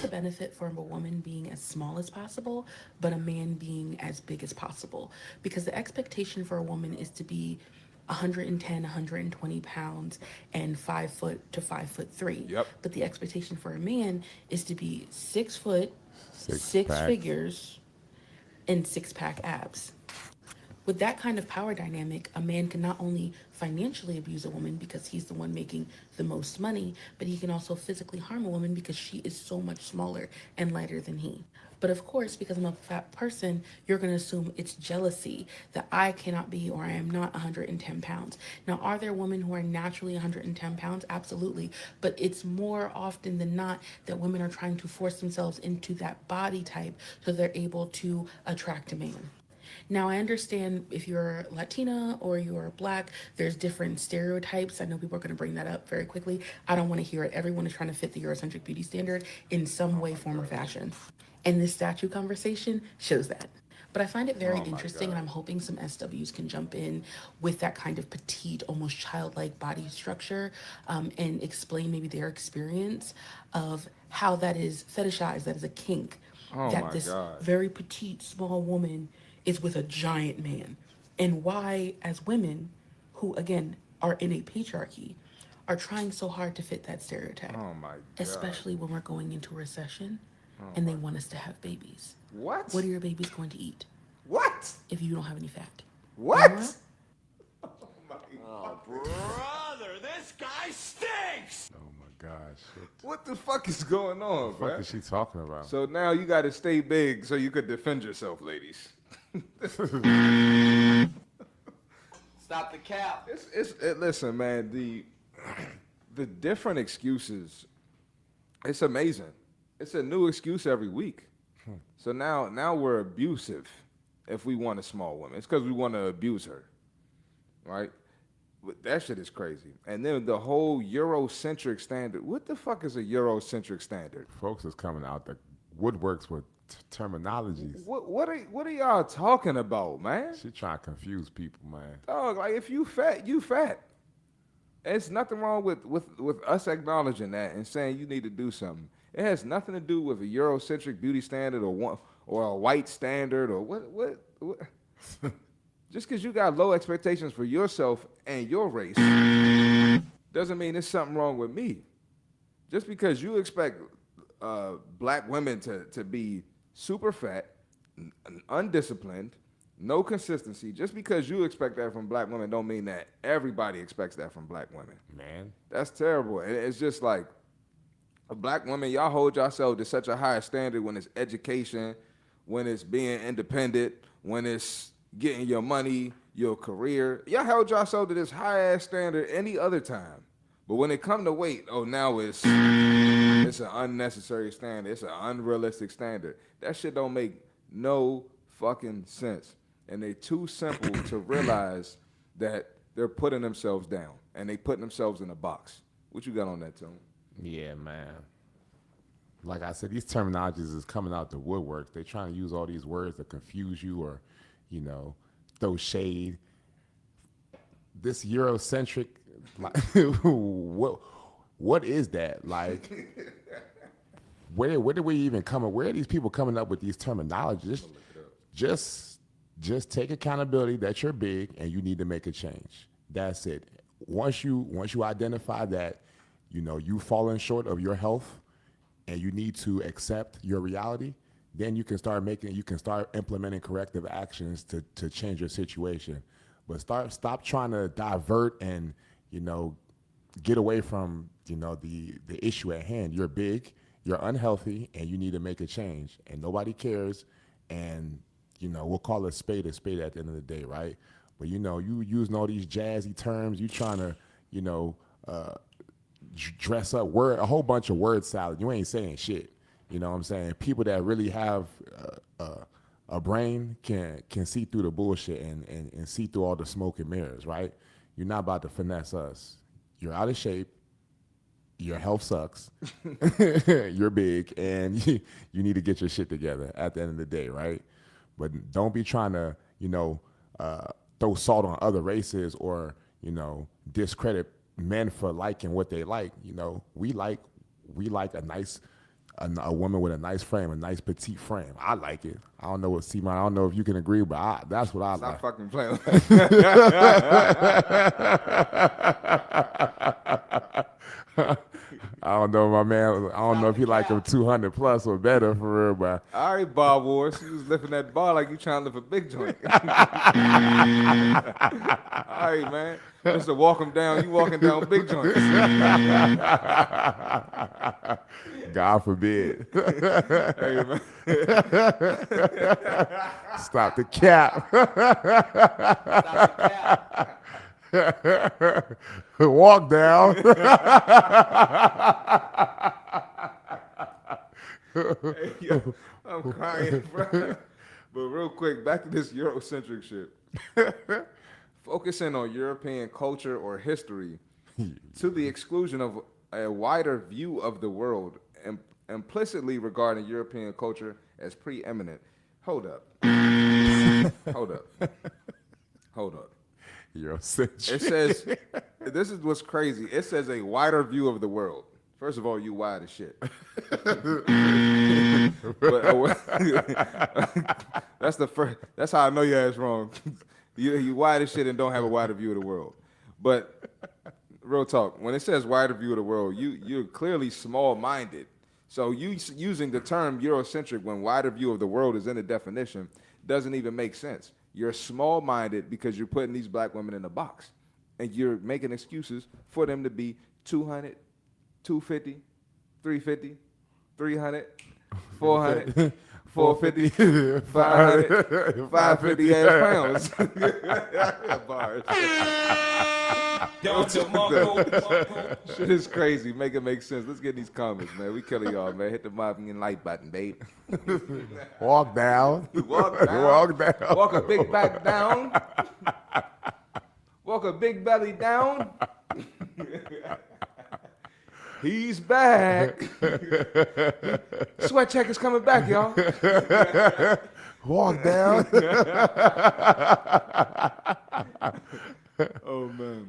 the benefit for a woman being as small as possible, but a man being as big as possible. Because the expectation for a woman is to be 110, 120 pounds and 5 foot to 5'3". Yep. But the expectation for a man is to be 6 foot, Six six pack. figures, and six pack abs. With that kind of power dynamic, a man can not only financially abuse a woman because he's the one making the most money, but he can also physically harm a woman because she is so much smaller and lighter than he. But of course, because I'm a fat person, you're going to assume it's jealousy that I cannot be or I am not 110 pounds. Now, are there women who are naturally 110 pounds? Absolutely. But it's more often than not that women are trying to force themselves into that body type so they're able to attract a man. Now, I understand if you're Latina or you're Black, there's different stereotypes. I know people are going to bring that up very quickly. I don't want to hear it. Everyone is trying to fit the Eurocentric beauty standard in some way, form, or fashion. And this statue conversation shows that. But I find it very Oh my interesting, and God. I'm hoping some SWs can jump in with that kind of petite, almost childlike body structure and explain maybe their experience of how that is fetishized, that is a kink, Oh that my this God. very petite, small woman is with a giant man, and why, as women who, again, are in a patriarchy, are trying so hard to fit that stereotype, Oh my God. especially when we're going into recession Oh and they my. want us to have babies. What What? are your babies going to eat What? if you don't have any fat? Grandma? What? Oh my. Oh, brother, this guy stinks! Oh my gosh. What the fuck is going on, What the fuck man? is she talking about? So now you got to stay big so you could defend yourself, ladies. Stop the cap. Listen, man. The different excuses. It's amazing. It's a new excuse every week. So now we're abusive if we want a small woman. It's because we want to abuse her, right? But that shit is crazy. And then the whole Eurocentric standard. What the fuck is a Eurocentric standard? Folks is coming out the woodworks with terminologies. What are y'all talking about, man? She trying to confuse people, man. Dog, like if you fat, you fat. It's nothing wrong with us acknowledging that and saying you need to do something. It has nothing to do with a Eurocentric beauty standard or a white standard or what. Just because you got low expectations for yourself and your race doesn't mean there's something wrong with me. Just because you expect black women to be super fat, undisciplined, no consistency, just because you expect that from black women don't mean that everybody expects that from black women. Man. That's terrible. And it's just like a black woman, y'all hold yourself to such a high standard when it's education, when it's being independent, when it's getting your money, your career. Y'all held yourself to this high ass standard any other time. But when it come to weight, oh now it's an unnecessary standard. It's an unrealistic standard. That shit don't make no fucking sense. And they too simple to realize that they're putting themselves down and they putting themselves in a box. What you got on that, Tone? Yeah, man. Like I said, these terminologies is coming out the woodworks. They're trying to use all these words to confuse you or, throw shade. This Eurocentric, like, what is that? Like, where do we even come up? Where are these people coming up with these terminologies? Just take accountability that you're big and you need to make a change. That's it. Once you identify that, you've fallen short of your health and you need to accept your reality, then you can start implementing corrective actions to change your situation. But stop trying to divert and, get away from, the issue at hand. You're big, you're unhealthy, and you need to make a change. And nobody cares. And, we'll call a spade at the end of the day, right? But, you using all these jazzy terms, you trying to, dress up a whole bunch of word salad. You ain't saying shit. You know what I'm saying? People that really have a brain can see through the bullshit and see through all the smoke and mirrors, right? You're not about to finesse us. You're out of shape. Your health sucks. You're big, and you need to get your shit together at the end of the day, right? But don't be trying to, throw salt on other races or, discredit men for liking what they like. We like a nice a woman with a nice frame, a nice petite frame. I like it. I don't know what Simon. I don't know if you can agree, but that's what I Stop like. fucking playing. I don't know, my man. I don't know if he like him 200 plus or better for real, but All right, Bob Wars. You was lifting that bar like you trying to lift a big joint. All right, man. Mr. Walk him down. You walking down big joints. God forbid. Hey, man. Stop the cap. Stop the cap. Walk down. Hey, yo, I'm crying, bro. But real quick, back to this Eurocentric shit. Focusing on European culture or history to the exclusion of a wider view of the world, implicitly regarding European culture as preeminent. Hold up. Hold up. Hold up. Eurocentric. It says, this is what's crazy. It says a wider view of the world. First of all, you wide as shit. But, that's the first. That's how I know your ass wrong. You wide as shit and don't have a wider view of the world. But real talk, when it says wider view of the world, you're clearly small-minded. So you using the term Eurocentric when wider view of the world is in the definition doesn't even make sense. You're small-minded because you're putting these black women in a box, and you're making excuses for them to be 200, 250, 350, 300, 400, 450, 500, 550 ass pounds. Bars. Shit is crazy. Make it make sense. Let's get these comments, man. We killing y'all, man. Hit the and like button, babe. Walk down. Walk down. Walk down. Walk a big back down. Walk a big belly down. He's back. Sweat check is coming back, y'all. Walk down. Oh, man.